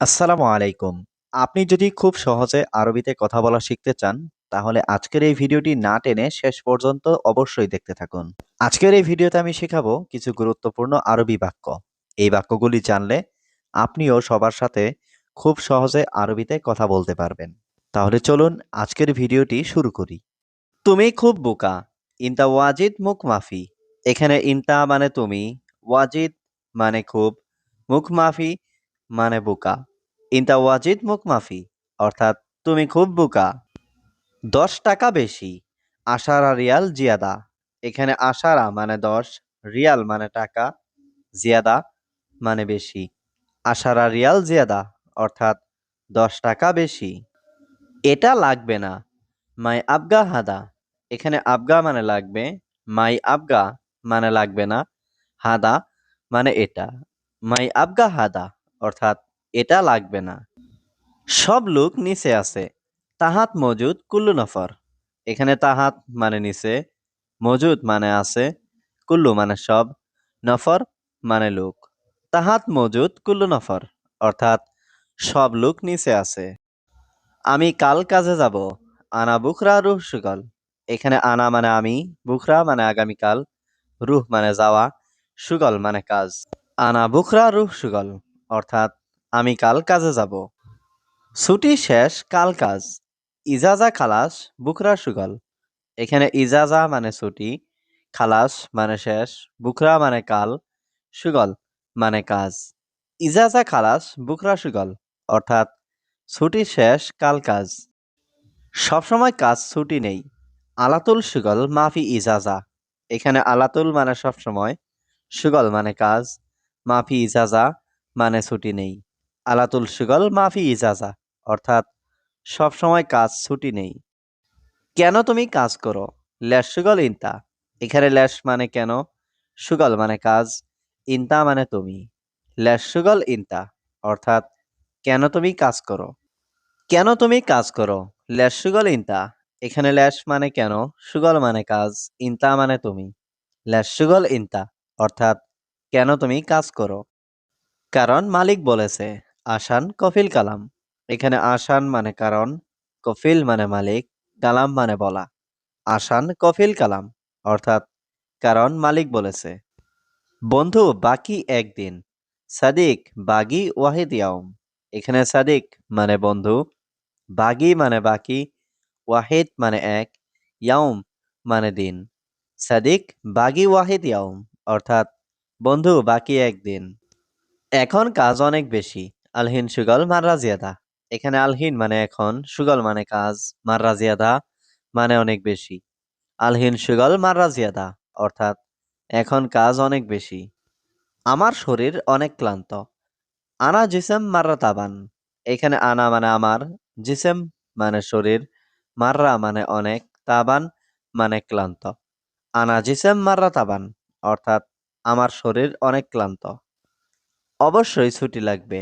আসসালামু আলাইকুম। আপনি যদি খুব সহজে আরবিতে কথা বলা শিখতে চান, তাহলে আজকের এই ভিডিওটি না টেনে শেষ পর্যন্ত অবশ্যই দেখতে থাকুন। আজকের এই ভিডিওতে আমি শেখাবো কিছু গুরুত্বপূর্ণ আরবি বাক্য। এই বাক্যগুলি জানলে আপনিও সবার সাথে খুব সহজে আরবিতে কথা বলতে পারবেন। তাহলে চলুন আজকের ভিডিওটি শুরু করি। তুমি খুব বোকা। ইনতা ওয়াজিদ মুখ মাফি। এখানে ইনতা মানে তুমি, ওয়াজিদ মানে খুব, মুখ মাফি মানে বোকা। ইনতা ওয়াজিদ মুখ মাফি অর্থাৎ তুমি খুব বোকা। 10 টাকা বেশি। আশারা রিয়াল জিয়াদা। এখানে আশারা মানে 10, রিয়াল মানে টাকা, জিয়াদা মানে বেশি। আশারা রিয়াল জিয়াদা অর্থাৎ 10 টাকা বেশি। এটা লাগবে না। মাই আবগা হাদা। এখানে আবগা মানে লাগবে, মাই আবগা মানে লাগবে না, হাদা মানে এটা। মাই আবগা হাদা অর্থাৎ এটা লাগবে না। সব লোক নিচে আছে। তাহাত মজুদ কুল্লু নফর। এখানে তাহাত মানে নিচে, মজুদ মানে আছে, কুল্লু মানে সব, নফর মানে লোক। তাহাত মজুদ কুল্লু নফর অর্থাৎ সব লোক নিচে আছে। আমি কাল কাজে যাব। আনা বুখরা রুহ সুগল। এখানে আনা মানে আমি, বুখরা মানে আগামীকাল, রুহ মানে যাওয়া, সুগল মানে কাজ। আনা বুখরা রুহ সুগল অর্থাৎ আমি কাল কাজে যাব। ছুটি শেষ কাল কাজ। ইজাজা খালাস বুখরা সুগল। এখানে ইজাজা মানে ছুটি, খালাস মানে শেষ, বুখরা মানে কাল, সুগল মানে কাজ। ইজাজা খালাস বুখরা সুগল অর্থাৎ ছুটি শেষ কাল কাজ। সবসময় কাজ ছুটি নেই। আলাতুল সুগল মাফি ইজাজা। এখানে আলাতুল মানে সবসময়, সুগল মানে কাজ, মাফি ইজাজা মানে ছুটি নেই। আলাতুল সুগল মাফি ইজাজা অর্থাৎ সবসময় কাজ ছুটি নেই। কেন তুমি কাজ করো? ল্যাশ সুগল ইনতা। এখানে ল্যাশ মানে কেন, সুগল মানে কাজ, ইনতা মানে তুমি। ল্যাশ সুগল ইনতা অর্থাৎ কেন তুমি কাজ করো? কেন তুমি কাজ করো? ল্যাশ সুগল ইনতা। এখানে ল্যাশ মানে কেন, সুগল মানে কাজ, ইনতা মানে তুমি। ল্যাশ সুগল ইনতা অর্থাৎ কেন তুমি কাজ করো? কারণ মালিক বলেছে। আসান কফিল কালাম। এখানে আসান মানে কারণ, কফিল মানে মালিক, কালাম মানে বলা। আসান কফিল কালাম অর্থাৎ কারণ মালিক বলেছে। বন্ধু বাকি একদিন। সাদিক বাগি ওয়াহিদ ইয়াউম। এখানে সাদিক মানে বন্ধু, বাগি মানে বাকি, ওয়াহিদ মানে এক, ইয়াউম মানে দিন। সাদিক বাগি ওয়াহিদ ইয়াউম অর্থাৎ বন্ধু বাকি একদিন। এখন কাজ অনেক বেশি। আলহিন সুগল মাররা জিয়াদা। এখানে আলহিন মানে এখন, সুগল মানে কাজ, মাররা জিয়াদা মানে অনেক বেশি। আলহিন সুগল মাররা জিয়াদা অর্থাৎ এখন কাজ অনেক বেশি। আমার শরীর অনেক ক্লান্ত। আনা জিসেম মাররা তাবান। এখানে আনা মানে আমার, জিসেম মানে শরীর, মাররা মানে অনেক, তাবান মানে ক্লান্ত। আনা জিসেম মাররা তাবান অর্থাৎ আমার শরীর অনেক ক্লান্ত। অবশ্যই ছুটি লাগবে।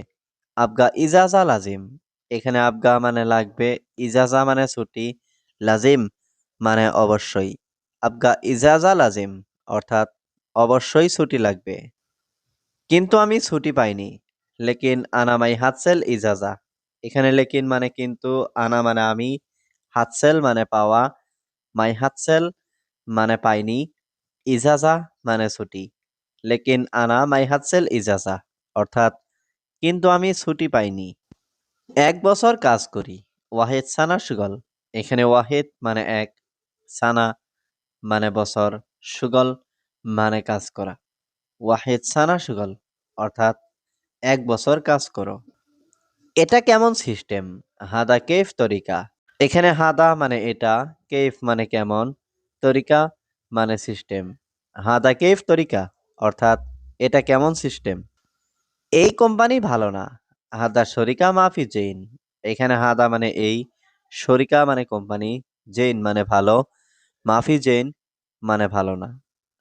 আবগা ইজাজা লাজিম। এখানে আবগা মানে লাগবে, ইজাজা মানে ছুটি, লাজিম মানে অবশ্যই। আবগা ইজাজা লাজিম অর্থাৎ অবশ্যই ছুটি লাগবে। কিন্তু আমি ছুটি পাইনি। লেকিন আনা মাই হাতসেল ইজাজা। এখানে লেকিন মানে কিন্তু, আনা মানে আমি, হাতসেল মানে পাওয়া, মাই হাতসেল মানে পাইনি, ইজাজা মানে ছুটি। লেকিন আনা মাই হাতসেল ইজাজা অর্থাৎ কিন্তু আমি ছুটি পাইনি। 1 বছর কাজ করি। ওয়াহেদ সানা সুগল। এখানে ওয়াহেদ মানে এক, সানা মানে বছর, সুগল মানে কাজ করা। ওয়াহেদ সানা সুগল অর্থাৎ 1 বছর কাজ করো। এটা কেমন সিস্টেম? হাদা কেফ তরিকা। এখানে হাদা মানে এটা, কেফ মানে কেমন, তরিকা মানে সিস্টেম। হাদা কেফ তরিকা অর্থাৎ এটা কেমন সিস্টেম। এই কোম্পানি ভালো না। হাদা শরিকা মাফি জেইন। এখানে হাদা মানে এই, শরিকা মানে কোম্পানি, জেইন মানে ভালো, মাফি জেইন মানে ভালো না।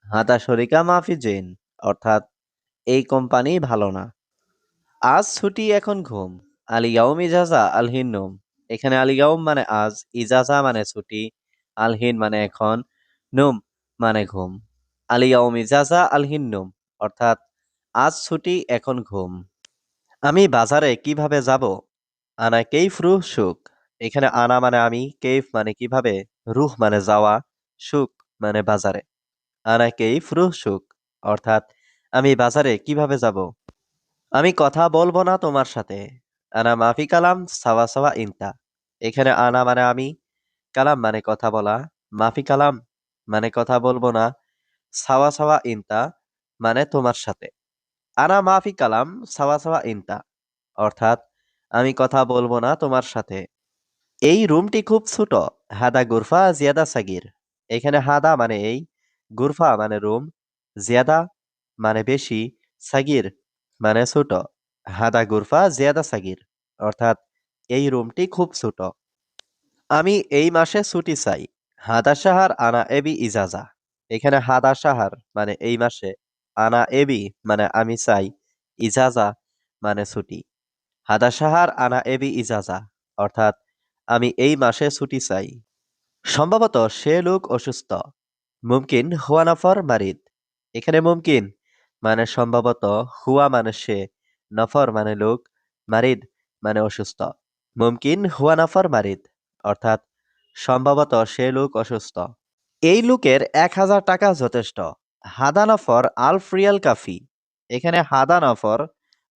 হাদা শরিকা মাফি জেইন অর্থাৎ এই কোম্পানি ভালো না। আজ ছুটি এখন ঘুম। আল ইয়াউম ইজাজা আল হিন নোম। এখানে আল ইয়াউম মানে আজ, ইজাজা মানে ছুটি, আল হিন মানে এখন, নোম মানে ঘুম। আল ইয়াউম ইজাজা আল হিন নোম অর্থাৎ আজ ছুটি এখন ঘুম। আমি বাজারে কিভাবে যাব? আনা কেইফ রুহ সুক। এখানে আনা মানে আমি, কেইফ মানে কিভাবে, রুহ মানে যাওয়া, সুক মানে বাজারে। আনা কেইফ রুহ সুক অর্থাৎ আমি বাজারে কিভাবে যাব? আমি কথা বলবো না তোমার সাথে। আনা মাফি কালাম সাওয়া সাওয়া ইনতা। এখানে আনা মানে আমি, কালাম মানে কথা বলা, মাফি কালাম মানে কথা বলবো না, সাওয়া সাওয়া ইনতা মানে তোমার সাথে। আনা মাফি কালাম সাওয়া সাওয়া ইনতা অর্থাৎ আমি কথা বলবো না তোমার সাথে। এই রুমটি খুব ছোট। হাদা গুরফা জিয়াদা সাগির। এখানে হাদা মানে এই, গুরফা মানে রুম, জিয়াদা মানে বেশি, সাগির মানে ছোট। হাদা গুরফা জিয়াদা সাগির অর্থাৎ এই রুমটি খুব ছোট। আমি এই মাসে ছুটি চাই। হাদা সাহার আনা এবি ইজাজা। এখানে হাদা সাহার মানে এই মাসে, আনা এবি মানে আমি চাই, ইজাজা মানে ছুটি। হাদা সাহার আনা এবি ইজাজা অর্থাৎ আমি এই মাসে ছুটি চাই। সম্ভবত সে লোক অসুস্থ। মুমকিন হুয়া নফর মারিদ। এখানে মুমকিন মানে সম্ভবত, হুয়া মানে সে, নফর মানে লোক, মারিদ মানে অসুস্থ। মুমকিন হুয়া নফর মারিদ অর্থাৎ সম্ভবত সে লোক অসুস্থ। এই লোকের ১,০০০ টাকা যথেষ্ট। হাদা নফর আলফ রিয়াল কাফি। এখানে হাদা নফর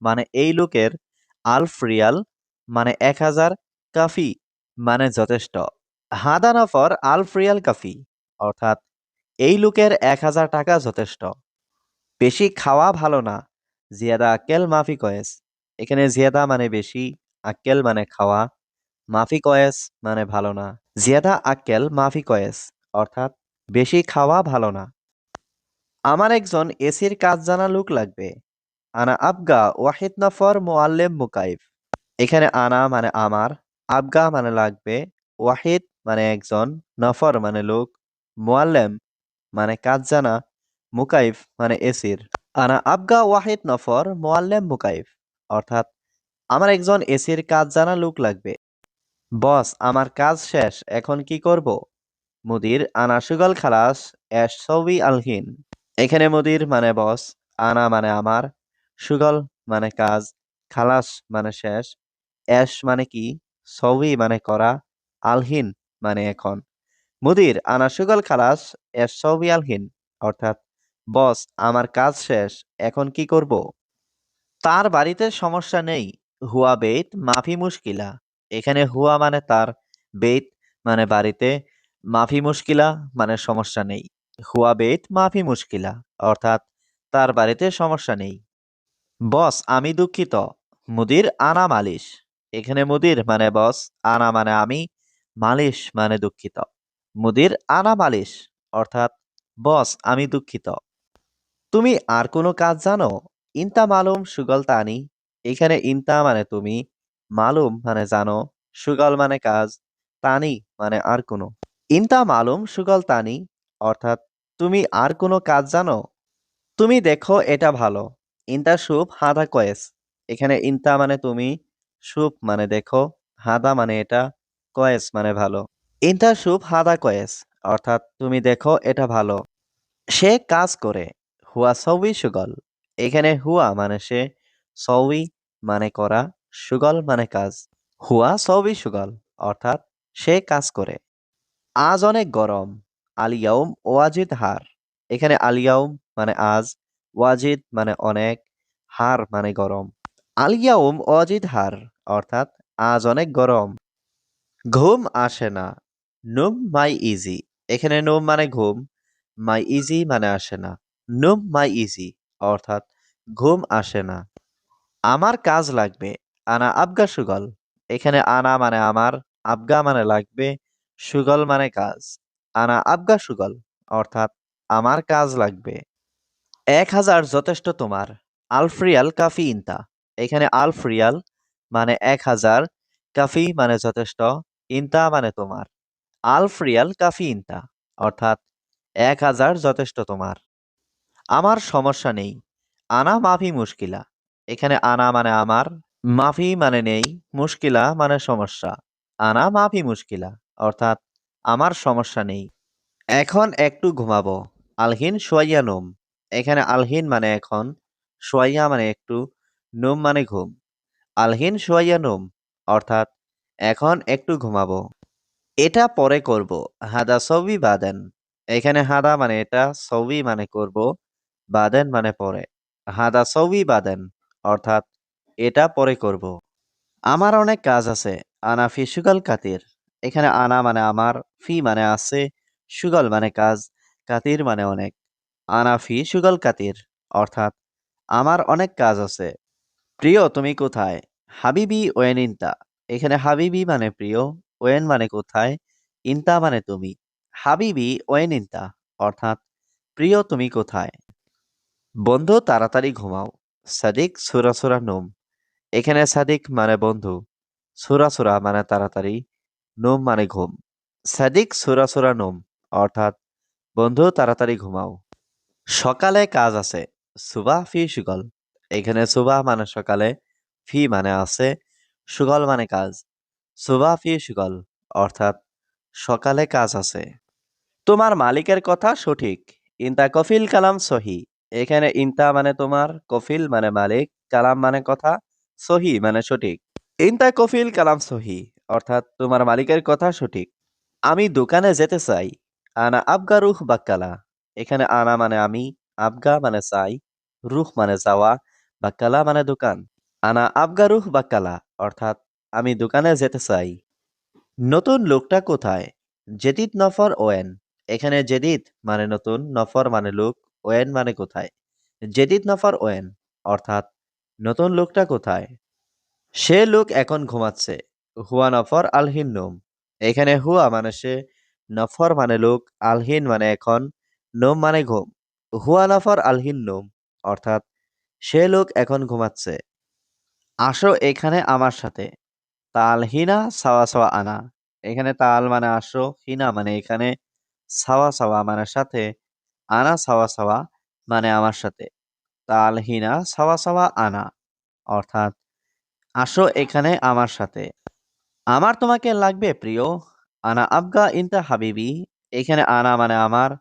মানে এই লোকের, আলফ রিয়াল মানে ১,০০০, কাফি মানে যথেষ্ট। হাদা নফর আলফ রিয়াল কাফি অর্থাৎ এই লোকের ১,০০০ টাকা যথেষ্ট। বেশি খাওয়া ভালো না। জিয়াদা আক্কেল মাফি কয়েস। এখানে জিয়াদা মানে বেশি, আক্কেল মানে খাওয়া, মাফি কয়েস মানে ভালো না। জিয়াদা আক্কেল মাফি কয়েস অর্থাৎ বেশি খাওয়া ভালো না। আমার একজন এসির কাজ জানা লোক লাগবে। আনা আবগা ওয়াহিদ নফর মোয়াল্লেম মুকাইফ। এখানে আনা মানে আমার, আবগা মানে লাগবে, ওয়াহিদ মানে একজন, নফর মানে লোক, মোয়াল্লেম মানে কাজ জানা, মুকাইফ মানে এসির। আনা আবগা ওয়াহিদ নফর মোয়াল্লেম মুকাইফ অর্থাৎ আমার একজন এসির কাজ জানা লোক লাগবে। বস আমার কাজ শেষ, এখন কি করব? মুদির আনা সুগল খালাস এশ সৌবি আলহিন। এখানে মুদির মানে বস, আনা মানে আমার, সুগল মানে কাজ, খালাস মানে শেষ, এশ মানে কি, সৌবি মানে করা, আলহিন মানে এখন। মুদির আনা সুগল খালাস এশ সৌবি আলহিন অর্থাৎ বস আমার কাজ শেষ, এখন কি করব? তার বাড়িতে সমস্যা নেই। হুয়া বেত মাফি মুশকিলা। এখানে হুয়া মানে তার, বেত মানে বাড়িতে, মাফি মুশকিলা মানে সমস্যা নেই। হুয়া বেত মাফি মুশকিলা অর্থাৎ তার বাড়িতে সমস্যা নেই। বস আমি দুঃখিত। মুদির আনা মালিশ। এখানে মুদির মানে বস, আনা মানে আমি, মালিশ মানে দুঃখিত। মুদির আনা মালিশ অর্থাৎ বস আমি দুঃখিত। তুমি আর কোনো কাজ জানো? ইনতা মালুম সুগল তানি। এখানে ইনতা মানে তুমি, মালুম মানে জানো, সুগল মানে কাজ, তানি মানে আর কোনো। ইনতা মালুম সুগল তানি অর্থাৎ তুমি আর কোনো কাজ জানো? তুমি দেখো এটা ভালো। ইনতা সুপ হাদা কয়েস। এখানে ইনতা মানে তুমি, সুপ মানে দেখো, হাদা মানে এটা, কয়েস মানে ভালো। ইনতা সুপ হাদা কয়েস অর্থাৎ তুমি দেখো এটা ভালো। সে কাজ করে। হুয়া সউই সুগল। এখানে হুয়া মানে সে, সউই মানে করা, সুগল মানে কাজ। হুয়া সউই সুগল অর্থাৎ সে কাজ করে। আজ অনেক গরম। আলিয়াউম ওয়াজিদ হার। এখানে আলিয়াউম মানে আজ, ওয়াজিদ মানে অনেক, হার মানে গরম। আলিয়াউম ওয়াজিদ হার অর্থাৎ আজ অনেক গরম। ঘুম আসে না। নুম মাই ইজি। এখানে নুম মানে ঘুম, মাই ইজি মানে আসে না। নুম মাই ইজি অর্থাৎ ঘুম আসে না। আমার কাজ লাগবে। আনা আবগা সুগল। এখানে আনা মানে আমার, আবগা মানে লাগবে, সুগল মানে কাজ। আনা আবগা সুগল অর্থাৎ আমার কাজ লাগবে। ১,০০০ যথেষ্ট তোমার। আলফ্রিয়াল কাফি ইনতা। এখানে আলফ্রিয়াল মানে ১,০০০, কাফি মানে যথেষ্ট, ইনতা মানে তোমার। আলফ রিয়াল কাফি ইনতা অর্থাৎ ১,০০০ যথেষ্ট তোমার। আমার সমস্যা নেই। আনা মাফি মুশকিলা। এখানে আনা মানে আমার, মাফি মানে নেই, মুশকিলা মানে সমস্যা। আনা মাফি মুশকিলা অর্থাৎ আমার সমস্যা নেই। এখন একটু ঘুমাবো। আলহিন সোয়াইয়া নোম। এখানে আলহিন মানে এখন, সোয়াইয়া মানে একটু, নোম মানে ঘুম। আলহিন শুয়াইয়া নুম অর্থাৎ এখন একটু ঘুমাবো। এটা পরে করব। হাদা সবই বাদেন। এখানে হাদা মানে এটা, সবই মানে করব, বাদেন মানে পরে। হাদা সবই বাদেন অর্থাৎ এটা পরে করব। আমার অনেক কাজ আছে। আনা ফি সুগল কাতির। এখানে আনা মানে আমার, ফি মানে আছে, সুগল মানে কাজ, কাতির মানে অনেক। আনা ফি সুগল কাতির অর্থাৎ আমার অনেক কাজ আছে। প্রিয় তুমি কোথায়? হাবিবি ওয়েন ইনতা। এখানে হাবিবি মানে প্রিয়, ওয়েন মানে কোথায়, ইনতা মানে তুমি। হাবিবি ওয়েন ইনতা অর্থাৎ প্রিয় তুমি কোথায়? বন্ধু তাড়াতাড়ি ঘুমাও। সাদিক সুরা সুরা নোম। এখানে সাদিক মানে বন্ধু, সুরা সুরা মানে তাড়াতাড়ি, নোম মানে ঘুম। সাদিক সুরা সুরা নোম অর্থাৎ বন্ধু তাড়াতাড়ি ঘুমাও। সকালে কাজ আছে। সুবাহ ফি সুগল। এখানে সুবাহ মানে সকালে, ফি মানে আছে, সুগল মানে কাজ। সুবাহ ফি সুগল অর্থাৎ সকালে কাজ আছে। তোমার মালিকের কথা সঠিক। ইনতা কফিল কালাম সহি। এখানে ইনতা মানে তোমার, কফিল মানে মালিক, কালাম মানে কথা, সহি মানে সঠিক। ইনতা কফিল কালাম সহি অর্থাৎ তোমার মালিকের কথা সঠিক। আমি দোকানে যেতে চাই। আনা আবগা রুহ বাক্কালা। এখানে আনা মানে আমি, আবগা মানে চাই, রুহ মানে যাওয়া, বাক্কালা মানে দোকান। আনা আবগা রুহ বাক্কালা অর্থাৎ আমি দোকানে যেতে চাই। নতুন লোকটা কোথায়? জেদিদ নফর ওয়েন। এখানে জেদিদ মানে নতুন, নফর মানে লোক, ওয়েন মানে কোথায়। জেদিদ নফর ওয়েন অর্থাৎ নতুন লোকটা কোথায়? সে লোক এখন ঘুমাচ্ছে। হুয়া নফর আলহিন নোম। এখানে হুয়া মানে সে, নফর মানে লোক, আলহিন মানে এখন, নোম মানে ঘুম। হুয়া নফর আলহিন নোম অর্থাৎ সে লোক এখন ঘুমাচ্ছে। আসো এখানে আমার সাথে। তাল হিনা সাওয়া সাওয়া আনা। এখানে তাল মানে আসো, হিনা মানে এখানে, সাওয়া সাওয়া মানে সাথে, আনা সাওয়া সাওয়া মানে আমার সাথে। তাল হিনা সাওয়া সাওয়া আনা অর্থাৎ আসো এখানে আমার সাথে। আমার তোমাকে লাগবে প্রিয়। আনা আবগা ইনতা হাবিবি। এখানে আনা মানে আমার,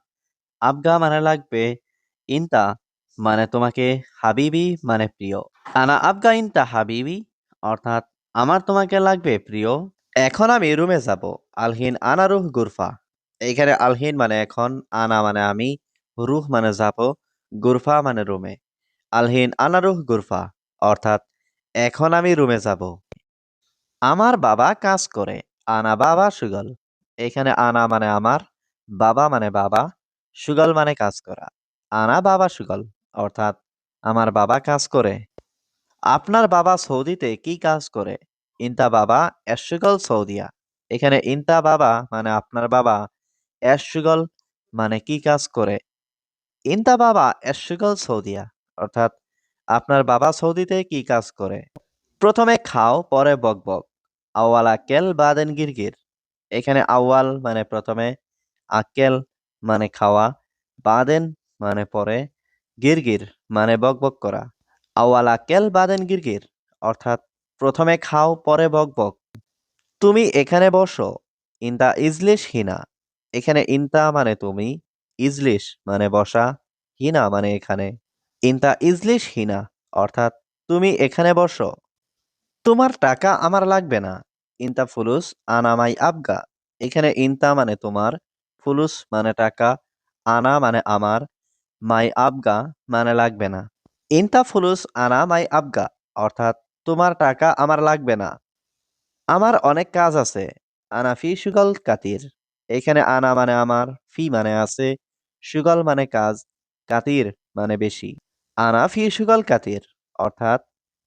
আবগা মানে লাগবে, ইনতা মানে তোমাকে, হাবিবি মানে প্রিয়। আনা আবগা ইনতা হাবিবি অর্থাৎ আমার তোমাকে লাগবে প্রিয়। এখন আমি রুমে যাব। আলহিন আনা রুহ গুরফা। এখানে আলহিন মানে এখন, আনা মানে আমি, রুহ মানে যাব, গুরফা মানে রুমে। আলহিন আনা রুহ গুরফা অর্থাৎ এখন আমি রুমে যাব। আমার বাবা কাজ করে। আনা বাবা সুগল। এখানে আনা মানে আমার, বাবা মানে বাবা, সুগল মানে কাজ করা। আনা বাবা সুগল অর্থাৎ আমার বাবা কাজ করে। আপনার বাবা সৌদিতে কি কাজ করে? ইনতা বাবা এসুগল সৌদিয়া। এখানে ইনতা বাবা মানে আপনার বাবা, এসুগল মানে কি কাজ করে। ইনতা বাবা এসুগল সৌদিয়া অর্থাৎ আপনার বাবা সৌদিতে কি কাজ করে। প্রথমে খাও পরে বকবক। আওয়াল আক্কেল বাদেন গিরগির। এখানে আওয়াল মানে প্রথমে, আক্কেল মানে খাওয়া, বাদেন মানে পরে, গিরগির মানে বকবক করা। আওয়াল আক্কেল বাদেন গিরগির অর্থাৎ প্রথমে খাও পরে বকবক। তুমি এখানে বসো। ইনতা ইজলিশ হিনা। এখানে ইনতা মানে তুমি, ইজলিশ মানে বসা, হিনা মানে এখানে। ইনতা ইজলিশ হিনা অর্থাৎ তুমি এখানে বসো। তোমার টাকা আমার লাগবে না। ইনতা ফুলুস আনা মাই আবগা। এখানে ইনতা মানে তোমার, ফুলুস মানে টাকা, আনা মানে আমার, মাই আবগা মানে লাগবে না। ইনতা ফুলুস আনা মাই আবগা অর্থাৎ তোমার টাকা আমার লাগবে না। আমার অনেক কাজ আছে। আনা ফি সুগল কাতির। এখানে আনা মানে আমার, ফি মানে আছে, সুগল মানে কাজ, কাতির মানে বেশি। আনা ফি সুগল কাতির অর্থাৎ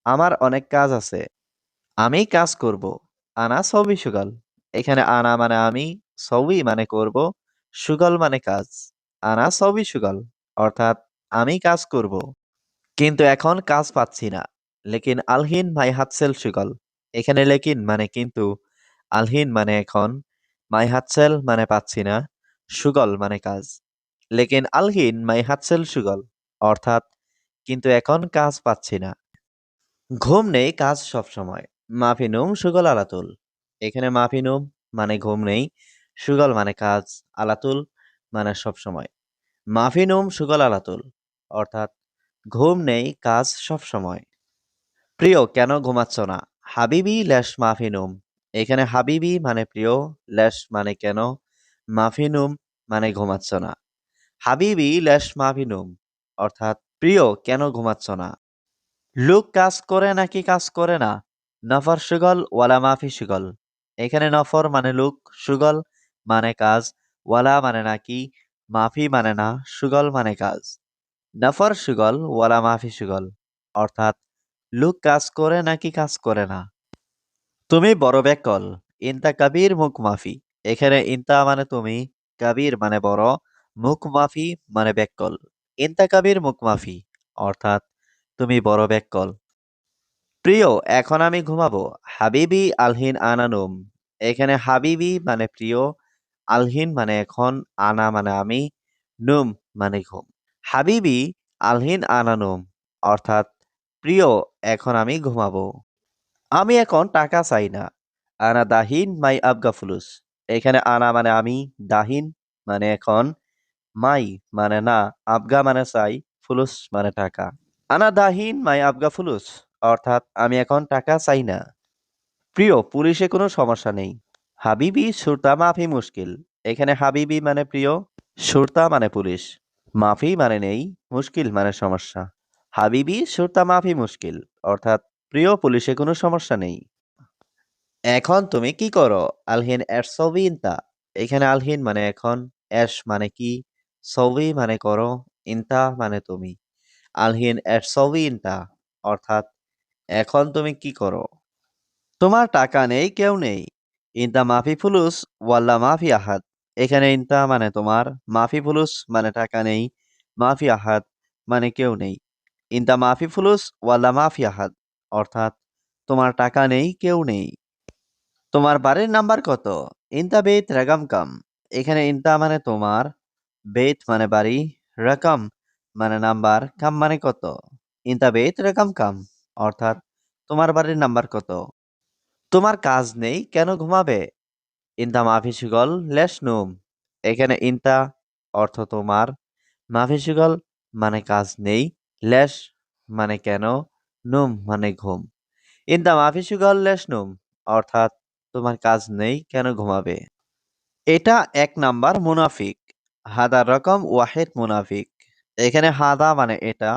আমার অনেক কাজ আছে। আমি কাজ করব। আনা সবই সুগল। এখানে আনা মানে আমি, সবই মানে করব, সুগল মানে কাজ। আনা সবই সুগল অর্থাৎ আমি কাজ করব। কিন্তু এখন কাজ পাচ্ছি না। লেকিন আলহিন মাই হাতসেল সুগল। এখানে লেকিন মানে কিন্তু, আলহিন মানে এখন, মাই হাতসেল মানে পাচ্ছি না, সুগল মানে কাজ। লেকিন আলহিন মাই হাতসেল সুগল অর্থাৎ কিন্তু এখন কাজ পাচ্ছি না। ঘুম নেই কাজ সব সময়। মাফিনুম সুগল আলাতুল। এখানে মাফিনুম মানে ঘুম নেই, সুগল মানে কাজ, আলাতুল মানে সব সময়। মাফিনুম সুগল আলাতুল অর্থাৎ ঘুম নেই কাজ সব সময়। প্রিয় কেন ঘুমাচ্ছ না? হাবিবি ল্যাশ মাফি নুম। এখানে হাবিবি মানে প্রিয়, ল্যাশ মানে কেন, মাফি নুম মানে ঘুমাচ্ছ না। হাবিবি ল্যাশ মাফি নুম অর্থাৎ প্রিয় কেন ঘুমাচ্ছ না? লোক কাজ করে নাকি কাজ করে না? নফর সুগল ওয়ালা মাফি সুগল। এখানে নফর মানে লোক, সুগল মানে কাজ, ওয়ালা মানে নাকি, মাফি মানে না, সুগল মানে কাজ। নফর সুগল ওয়ালা মাফি সুগল অর্থাৎ লোক কাজ করে নাকি কাজ করে না। তুমি বড় ব্যাকল। ইনতা কাবির মুখ মাফি। এখানে ইনতা মানে তুমি, কাবির মানে বড়, মুখ মাফি মানে ব্যাকল। ইনতা কাবির মুখ মাফি অর্থাৎ তুমি বড় ব্যাকল। প্রিয় এখন আমি ঘুমাবো। হাবিবি আলহিন আনানুম। এখানে হাবিবি মানে প্রিয়, আলহিন মানে এখন, আনা মানে আমি, নুম মানে ঘুম। হাবিবি আলহিন আনানুম অর্থাৎ প্রিয় এখন আমি ঘুমাবো। আমি এখন টাকা চাই না। আনা দাহিন মাই আবগা ফুলুস। এখানে আনা মানে আমি, দাহিন মানে এখন, মাই মানে না, আবগা মানে চাই, ফুলুস মানে টাকা। আনা দাহিন মাই আবগা ফুলুস অর্থাৎ আমি এখন টাকা চাই না। প্রিয় পুলিশে কোনো সমস্যা নেই। হাবিবি সুরতা মাফি মুশকিল। এখানে হাবিবি মানে প্রিয়, সুরতা মানে পুলিশ, মাফি মানে নেই, মুশকিল মানে সমস্যা। হাবিবি সুরতা মাফি মুশকিল অর্থাৎ প্রিয় পুলিশে কোনো সমস্যা নেই। এখন তুমি কি করো? আলহিন এর ছবি ইনতা। এখানে আলহিন মানে এখন, এস মানে কি, ছবি মানে করো, ইনতা মানে তুমি। আলহিন এর ছবি ইনতা অর্থাৎ এখন তুমি কি করো? তোমার টাকা নেই, কেউ নেই। ইনতা মাফি ফুলুস ওয়াল্লা মাফি আহাদ। এখানে ইনতা মানে তোমার, মাফি ফুলুস মানে টাকা নেই, মাফি আহাদ মানে কেউ নেই। ইনতা মাফি ফুলুস ওয়াল্লা মাফি আহাদ অর্থাৎ তোমার টাকা নেই, কেউ নেই। তোমার বাড়ির নাম্বার কত? ইনতা বেত রাগাম কাম। এখানে ইনতা মানে তোমার, বেত মানে বাড়ি, রাকাম মানে নাম্বার, কাম মানে কত। ইনতা বেত রাকাম কাম অর্থাৎ তোমার বাড়ির নাম্বার কত। তোমার কাজ নেই, কেন ঘুমাবে? ইনতা মাফি সুগল লেশ নুম। এখানে ইনতা অর্থ তোমার, মাফি সুগল মানে কাজ নেই, লেশ মানে কেন, নুম মানে ঘুম। ইনতা মাফি সুগল লেশ নুম অর্থাৎ তোমার কাজ নেই, কেন ঘুমাবে। এটা এক নাম্বার মুনাফিক। হাদা রকম ওয়াহেদ মুনাফিক। এখানে হাদা মানে এটা,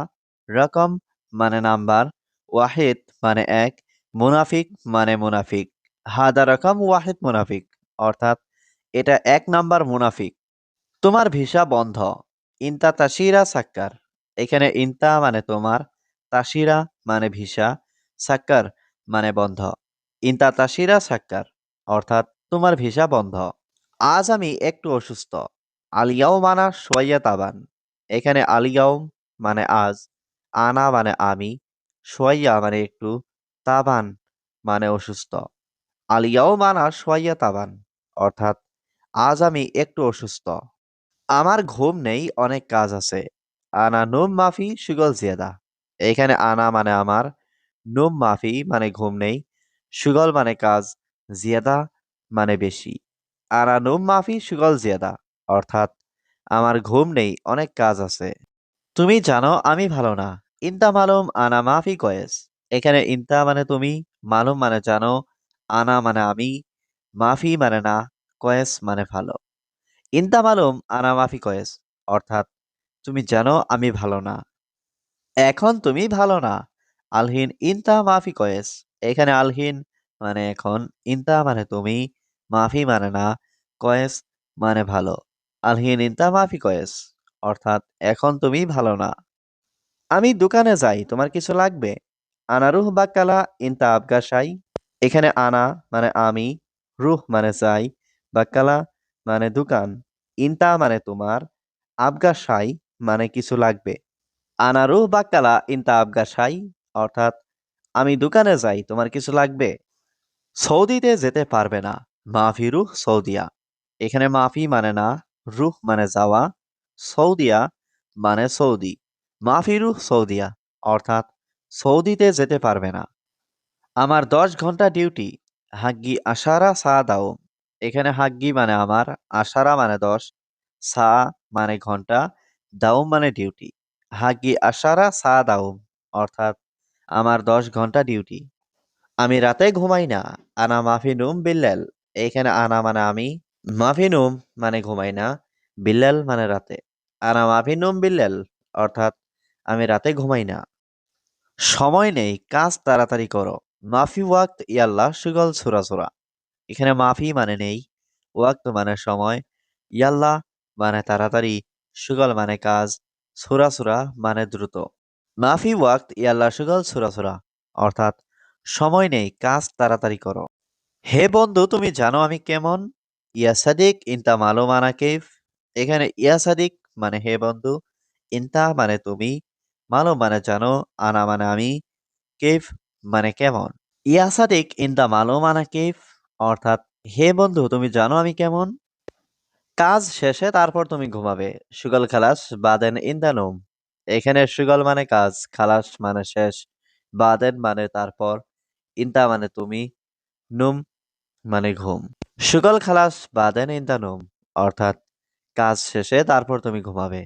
রকম মানে নাম্বার, ওয়াহেদ মানে এক, মুনাফিক মানে মুনাফিক। হাদা রকম ওয়াহেদ মুনাফিক অর্থাৎ এটা এক নাম্বার মুনাফিক। তোমার ভিসা বন্ধ। ইনতা তাসিরা সাক্কার। এখানে ইনতা মানে তোমার, তাসিরা মানে ভিসা, সাক্কার মানে বন্ধ। ইনতা তাসিরা সাক্কার অর্থাৎ তোমার ভিসা বন্ধ। আজ আমি একটু অসুস্থ। আলিয়াও মানা সোয়াইয়া তাবান। এখানে আলিয়াও মানে আজ, আনা মানে আমি, সোয়াইয়া মানে একটু, তাবান মানে অসুস্থ। আলিয়াও মানা সোয়াইয়া তাবান অর্থাৎ আজ আমি একটু অসুস্থ। আমার ঘুম নেই, অনেক কাজ আছে। আনা নুম মাফি সুগল জিয়াদা। এখানে আনা মানে আমার, নুম মাফি মানে ঘুম নেই, সুগল মানে কাজ, জিয়াদা মানে বেশি। আনা নুম মাফি সুগল জিয়াদা অর্থাৎ আমার ঘুম নেই, অনেক কাজ আছে। তুমি জানো আমি ভালো না। ইনতা মালুম আনা মাফি কয়েস। এখানে ইনতা মানে তুমি, মালুম মানে জানো, আনা মানে আমি, মাফি মানে না, কয়েস মানে ভালো। ইনতা মালুম আনা মাফি কয়েস অর্থাৎ তুমি জানো আমি ভালো না। এখন তুমি ভালো না। আলহিন ইনতা মাফি কয়েস। এখানে আলহিন মানে এখন, ইনতা মানে তুমি, মাফি মানে না, কয়েস মানে ভালো। আলহিন ইনতা মাফি কয়েস অর্থাৎ এখন তুমি ভালো না। আমি দোকানে যাই, তোমার কিছু লাগবে? আনা রুহ বাক্কালা ইনতা আবগা শাই। এখানে আনা মানে আমি, রুহ মানে যাই, বাক্কালা মানে দোকান, ইনতা মানে তোমার, আবগা শাই মানে কিছু লাগবে। আনা রুহ বাক্কালা ইনতা আবগা শাই অর্থাৎ আমি দোকানে যাই, তোমার কিছু লাগবে? সৌদিতে যেতে পারবে না। মাফি রুহ সৌদিয়া। এখানে মাফি মানে না, রুহ মানে যাওয়া, সৌদিয়া মানে সৌদি। মাফি রুহ সৌদিয়া অর্থাৎ সৌদিতে যেতে পারবে না। আমার 10 ঘন্টা ডিউটি। হাগ্গি আশারা সা দাও। এখানে হাগ্গি মানে আমার, আশারা মানে 10, সা মানে ঘন্টা, দাউম মানে ডিউটি। হাগ্গি আশারা সা দাউম অর্থাৎ আমার 10 ঘন্টা ডিউটি। আমি রাতে ঘুমাই না। আনা মাফি নুম বিল্লাল। এখানে আনা মানে আমি, মাফি নুম মানে ঘুমাই না, বিল্লাল মানে রাতে। আনা মাফি নুম বিল্লাল অর্থাৎ আমি রাতে ঘুমাই না। সময় নেই, কাজ তাড়াতাড়ি করো। মাফি ওয়াক্ত ইয়াল্লা সুগল সুরা সুরা। এখানে মাফি মানে নেই, ওয়াক্ত মানে সময়, ইয়াল্লা মানে তাড়াতাড়ি, সুগল মানে কাজ, সুরা সুরা মানে দ্রুত। মাফি ওয়াক্ত ইয়াল্লা সুগল সুরা সুরা অর্থাৎ সময় নেই, কাজ তাড়াতাড়ি করো। হে বন্ধু, তুমি জানো আমি কেমন? ইয়া সাদিক ইনতা মালুম আনা কেফ। এখানে ইয়া সাদিক মানে হে বন্ধু, ইনতা মানে তুমি, মালুম মানে জানো, আনা মানে আমি, কেফ মানে কেমন। ইয়া সাদিক ইনতা মালুম আনা কেফ অর্থাৎ হে বন্ধু, তুমি জানো আমি কেমন? কাজ শেষে তারপর তুমি ঘুমাবে। সুগল খালাস বাদেন ইনদা নোম। এখানে সুগল মানে কাজ, খালাস মানে শেষ, বাদেন মানে তারপর, ইনতা মানে তুমি, নুম মানে ঘুম। সুগল খালাস বাদেন ইনদা নোম অর্থাৎ কাজ শেষে তারপর তুমি ঘুমাবে।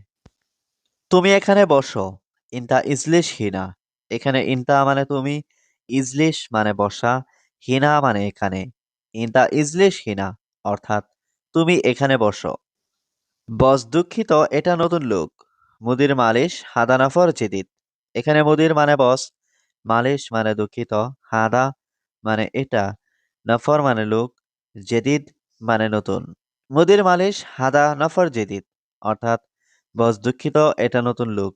তুমি এখানে বসো। ইনতা ইজলিশ হিনা। এখানে ইনতা মানে তুমি, ইজলিশ মানে বসা, হিনা মানে এখানে। ইনতা ইজলিশ হিনা অর্থাৎ তুমি এখানে বসো। বস দুঃখিত, এটা নতুন লোক। মুদির মালিশ হাদানাফর জেদিদ। এখানে মুদির মানে বস, মালিশ মানে দুঃখিত, হাদা মানে এটা, নফর মানে লোক, জেদিদ মানে নতুন। মুদির মালিশ হাদা নফর জেদিদ অর্থাৎ বস দুঃখিত, এটা নতুন লোক।